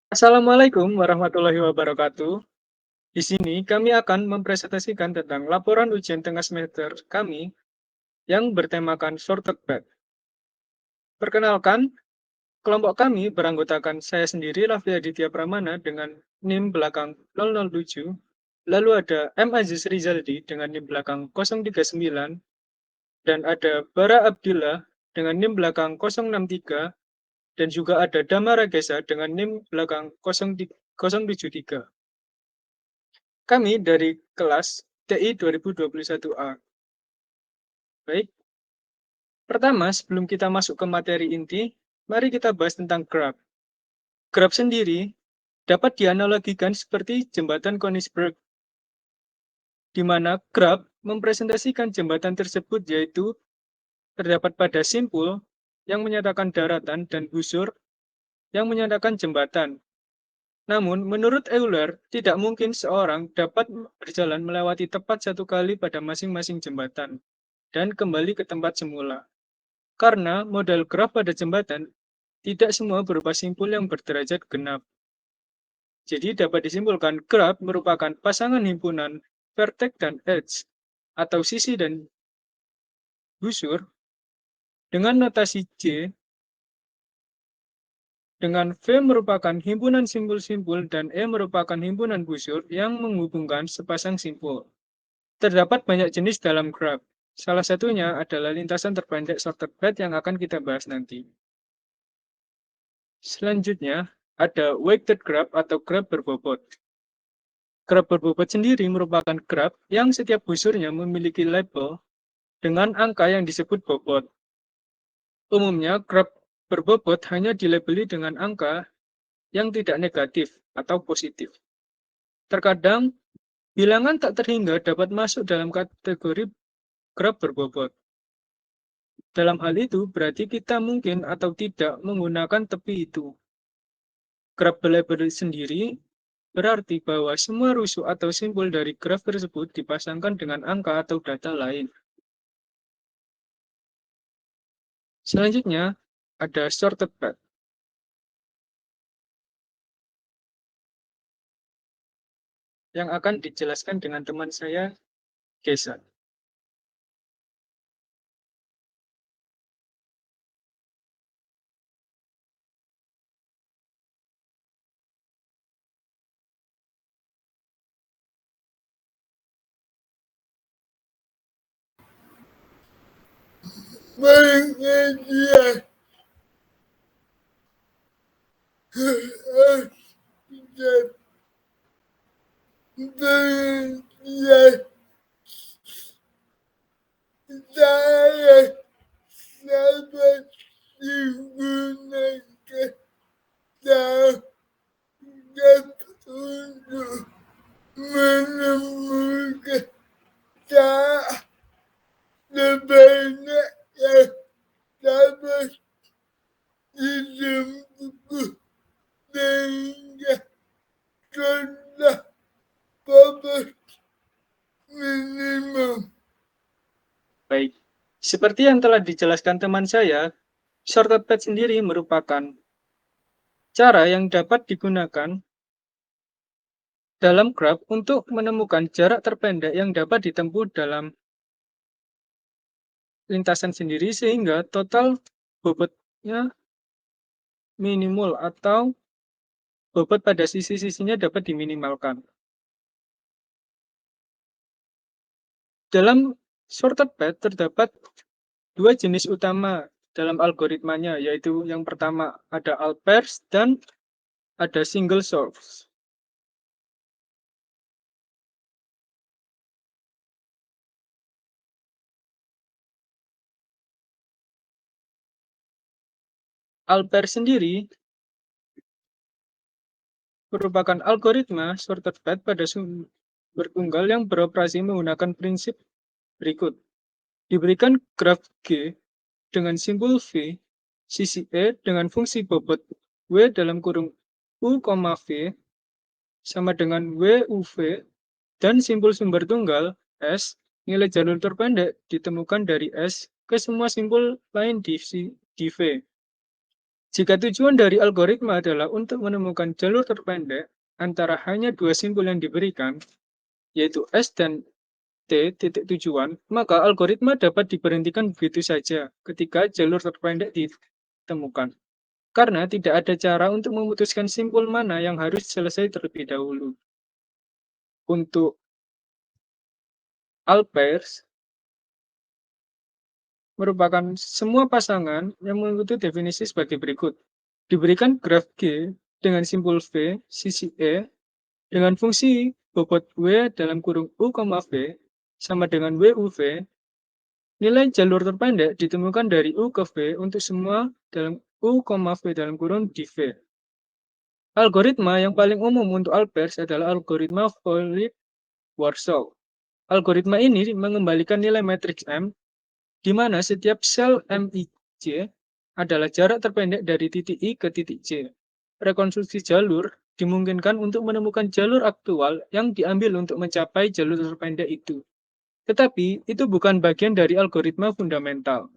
Assalamualaikum warahmatullahi wabarakatuh. Di sini kami akan mempresentasikan tentang laporan ujian tengah semester kami yang bertemakan Sorted Bed. Perkenalkan, kelompok kami beranggotakan saya sendiri, Raffi Aditya Pramana dengan NIM belakang 007, lalu ada M. Aziz Rizaldi dengan NIM belakang 039, dan ada Bara Abdillah dengan NIM belakang 063, dan juga ada Damara Gesa dengan NIM belakang 073. Kami dari kelas TI 2021A. Baik, pertama sebelum kita masuk ke materi inti, mari kita bahas tentang grab. Grab sendiri dapat dianalogikan seperti jembatan Konigsberg, di mana grab mempresentasikan jembatan tersebut yaitu terdapat pada simpul yang menyatakan daratan dan busur yang menyatakan jembatan. Namun, menurut Euler, tidak mungkin seorang dapat berjalan melewati tepat satu kali pada masing-masing jembatan dan kembali ke tempat semula. Karena model graf pada jembatan tidak semua berupa simpul yang berderajat genap. Jadi dapat disimpulkan graf merupakan pasangan himpunan vertex dan edge atau sisi dan busur dengan notasi J, dengan V merupakan himpunan simpul-simpul dan E merupakan himpunan busur yang menghubungkan sepasang simpul. Terdapat banyak jenis dalam graf. Salah satunya adalah lintasan terpendek sorted bed yang akan kita bahas nanti. Selanjutnya, ada weighted graph atau graph berbobot. Graph berbobot sendiri merupakan graph yang setiap busurnya memiliki label dengan angka yang disebut bobot. Umumnya, graph berbobot hanya dilabeli dengan angka yang tidak negatif atau positif. Terkadang, bilangan tak terhingga dapat masuk dalam kategori graph berbobot. Dalam hal itu, berarti kita mungkin atau tidak menggunakan tepi itu. Graph label sendiri berarti bahwa semua rusuk atau simpul dari graf tersebut dipasangkan dengan angka atau data lain. Selanjutnya, ada sorted path, yang akan dijelaskan dengan teman saya, Gesa. Baiknya dia saya dapat digunakan dapat untuk menemukan tak sebanyak yang dapat ditemukan sehingga sudah dapat minimum. Baik, seperti yang telah dijelaskan teman saya, sorted path sendiri merupakan cara yang dapat digunakan dalam graf untuk menemukan jarak terpendek yang dapat ditempuh dalam lintasan sendiri sehingga total bobotnya minimal atau bobot pada sisi-sisinya dapat diminimalkan. Dalam sorted path terdapat dua jenis utama dalam algoritmanya, yaitu yang pertama ada all pairs dan ada single source. All pairs sendiri merupakan algoritma sorted path pada sumber tunggal yang beroperasi menggunakan prinsip berikut. Diberikan graf G dengan simbol V, sisi E dengan fungsi bobot W dalam kurung U, V sama dengan WUV, dan simbol sumber tunggal S, nilai jalur terpendek ditemukan dari S ke semua simbol lain di V. Jika tujuan dari algoritma adalah untuk menemukan jalur terpendek antara hanya dua simpul yang diberikan, yaitu S dan T titik tujuan, maka algoritma dapat diberhentikan begitu saja ketika jalur terpendek ditemukan. Karena tidak ada cara untuk memutuskan simpul mana yang harus selesai terlebih dahulu. Untuk Alpers merupakan semua pasangan yang mengikuti definisi sebagai berikut. Diberikan graf G dengan simpul V, sisi E, dengan fungsi bobot W dalam kurung U, V sama dengan WUV, nilai jalur terpendek ditemukan dari U ke V untuk semua dalam U, V dalam kurung di V. Algoritma yang paling umum untuk Alpers adalah algoritma Fourier-Warsaw. Algoritma ini mengembalikan nilai matriks M, di mana setiap sel MIJ adalah jarak terpendek dari titik I ke titik J. Rekonstruksi jalur dimungkinkan untuk menemukan jalur aktual yang diambil untuk mencapai jalur terpendek itu. Tetapi, itu bukan bagian dari algoritma fundamental.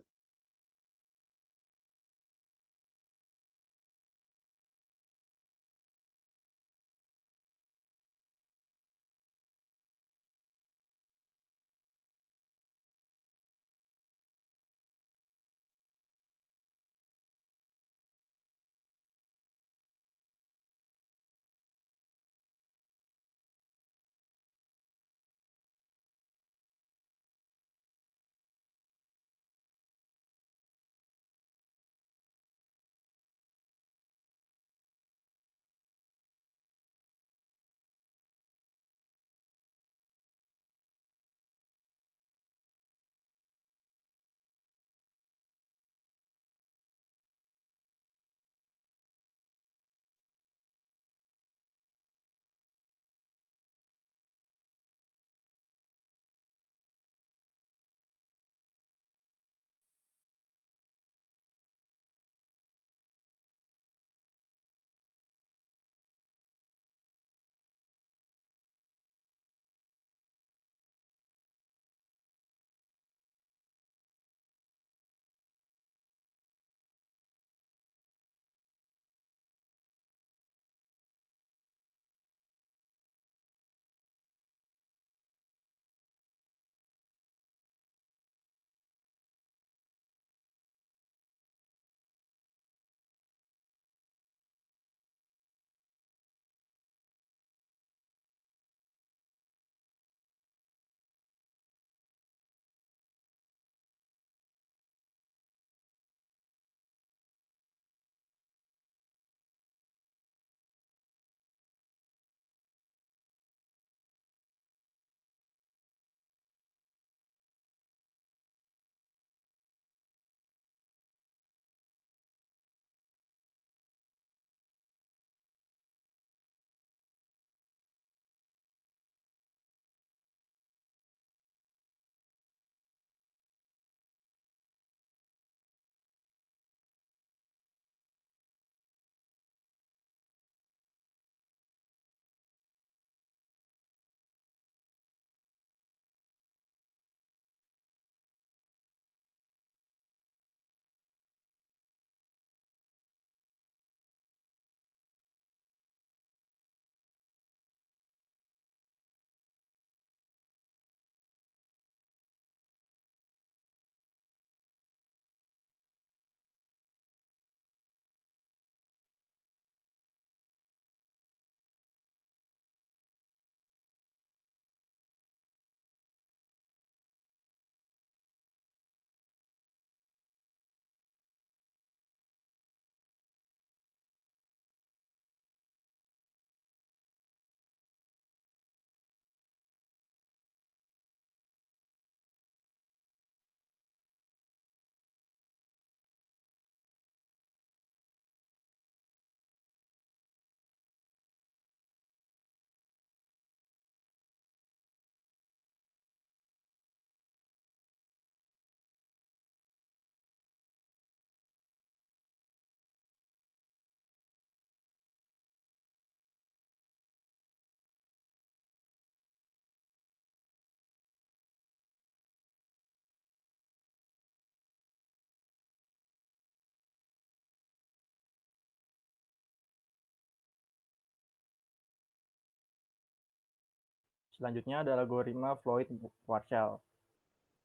Selanjutnya ada algoritma Floyd-Warshall.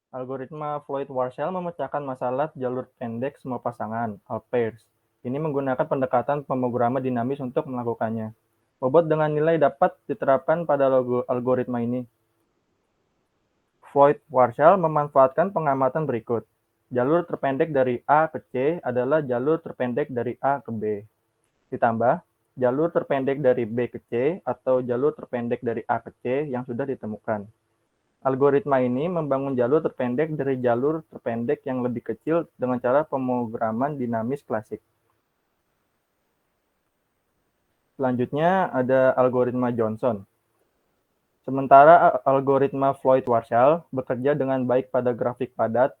Algoritma Floyd-Warshall memecahkan masalah jalur pendek semua pasangan, all pairs. Ini menggunakan pendekatan pemrograman dinamis untuk melakukannya. Bobot dengan nilai dapat diterapkan pada algoritma ini. Floyd-Warshall memanfaatkan pengamatan berikut. Jalur terpendek dari A ke C adalah jalur terpendek dari A ke B. Ditambah, jalur terpendek dari B ke C atau jalur terpendek dari A ke C yang sudah ditemukan. Algoritma ini membangun jalur terpendek dari jalur terpendek yang lebih kecil dengan cara pemrograman dinamis klasik. Selanjutnya ada algoritma Johnson. Sementara algoritma Floyd-Warshall bekerja dengan baik pada grafik padat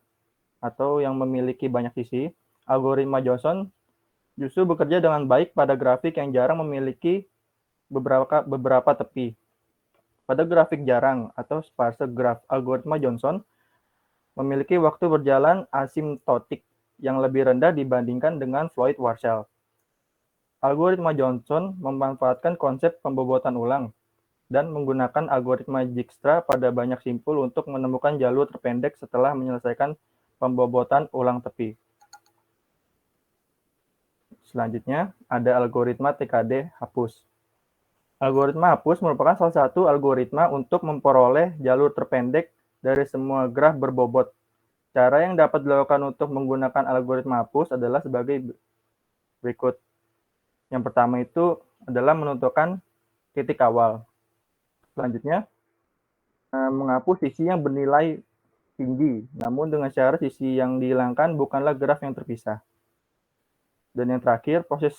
atau yang memiliki banyak sisi, algoritma Johnson justru bekerja dengan baik pada grafik yang jarang memiliki beberapa tepi. Pada grafik jarang atau sparse graph, algoritma Johnson memiliki waktu berjalan asimptotik yang lebih rendah dibandingkan dengan Floyd-Warshall. Algoritma Johnson memanfaatkan konsep pembobotan ulang dan menggunakan algoritma Dijkstra pada banyak simpul untuk menemukan jalur terpendek setelah menyelesaikan pembobotan ulang tepi. Selanjutnya, ada algoritma TKD hapus. Algoritma hapus merupakan salah satu algoritma untuk memperoleh jalur terpendek dari semua graf berbobot. Cara yang dapat dilakukan untuk menggunakan algoritma hapus adalah sebagai berikut. Yang pertama itu adalah menentukan titik awal. Selanjutnya, menghapus sisi yang bernilai tinggi, namun dengan syarat sisi yang dihilangkan bukanlah graf yang terpisah. Dan yang terakhir, proses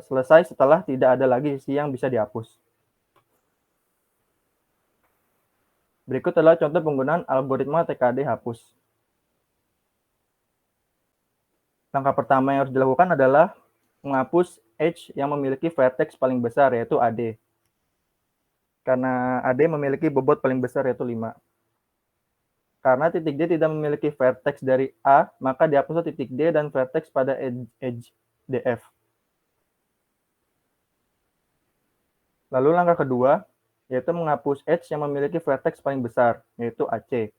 selesai setelah tidak ada lagi sisi yang bisa dihapus. Berikut adalah contoh penggunaan algoritma TKD hapus. Langkah pertama yang harus dilakukan adalah menghapus edge yang memiliki vertex paling besar, yaitu AD. Karena AD memiliki bobot paling besar, yaitu 5. Karena titik D tidak memiliki vertex dari A, maka dihapuslah titik D dan vertex pada edge DF. Lalu langkah kedua, yaitu menghapus edge yang memiliki vertex paling besar, yaitu AC.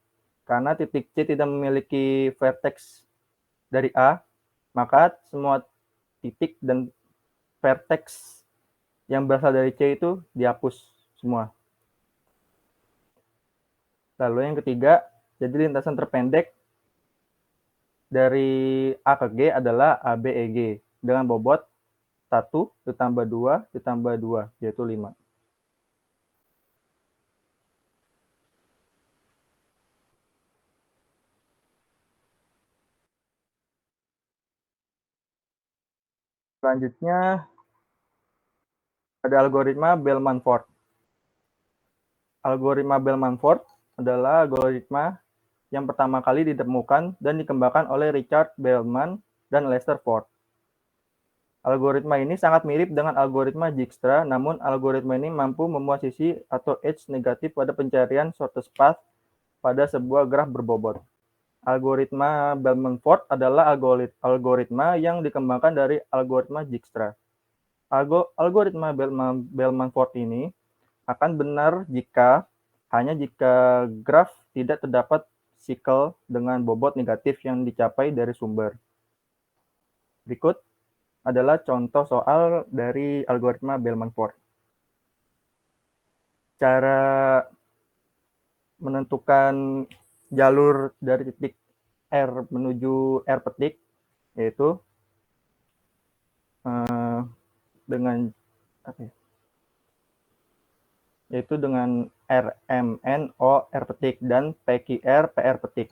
Karena titik C tidak memiliki vertex dari A, maka semua titik dan vertex yang berasal dari C itu dihapus semua. Lalu yang ketiga, jadi lintasan terpendek dari A ke G adalah ABEG dengan bobot 1 ditambah 2 ditambah 2, yaitu 5. Selanjutnya ada algoritma Bellman-Ford. Algoritma Bellman-Ford adalah algoritma yang pertama kali ditemukan dan dikembangkan oleh Richard Bellman dan Lester Ford. Algoritma ini sangat mirip dengan algoritma Dijkstra, namun algoritma ini mampu memuat sisi atau edge negatif pada pencarian shortest path pada sebuah graf berbobot. Algoritma Bellman-Ford adalah algoritma yang dikembangkan dari algoritma Dijkstra. Algoritma Bellman-Ford ini akan benar hanya jika graf tidak terdapat sikel dengan bobot negatif yang dicapai dari sumber. Berikut adalah contoh soal dari algoritma Bellman-Ford. Cara menentukan jalur dari titik R menuju R petik yaitu dengan RMNO R petik dan PQR PR petik.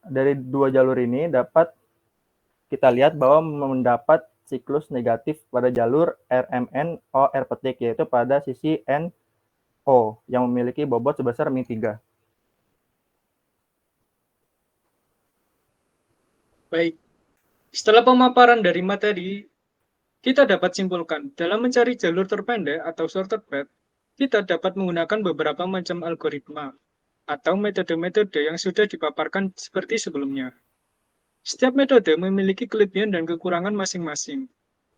Dari dua jalur ini dapat kita lihat bahwa mendapat siklus negatif pada jalur RMNO R petik, yaitu pada sisi NO yang memiliki bobot sebesar min3. Baik, setelah pemaparan dari materi, kita dapat simpulkan dalam mencari jalur terpendek atau shortcut path, kita dapat menggunakan beberapa macam algoritma atau metode-metode yang sudah dipaparkan seperti sebelumnya. Setiap metode memiliki kelebihan dan kekurangan masing-masing.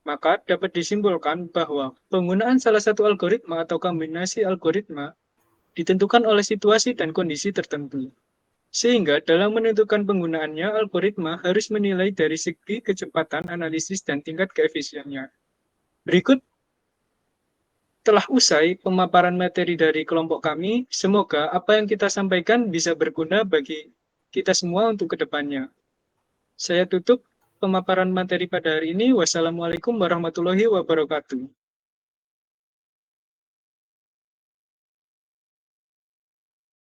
Maka dapat disimpulkan bahwa penggunaan salah satu algoritma atau kombinasi algoritma ditentukan oleh situasi dan kondisi tertentu. Sehingga dalam menentukan penggunaannya, algoritma harus menilai dari segi kecepatan analisis dan tingkat keefisiennya. Berikut telah usai pemaparan materi dari kelompok kami. Semoga apa yang kita sampaikan bisa berguna bagi kita semua untuk kedepannya. Saya tutup pemaparan materi pada hari ini. Wassalamualaikum warahmatullahi wabarakatuh.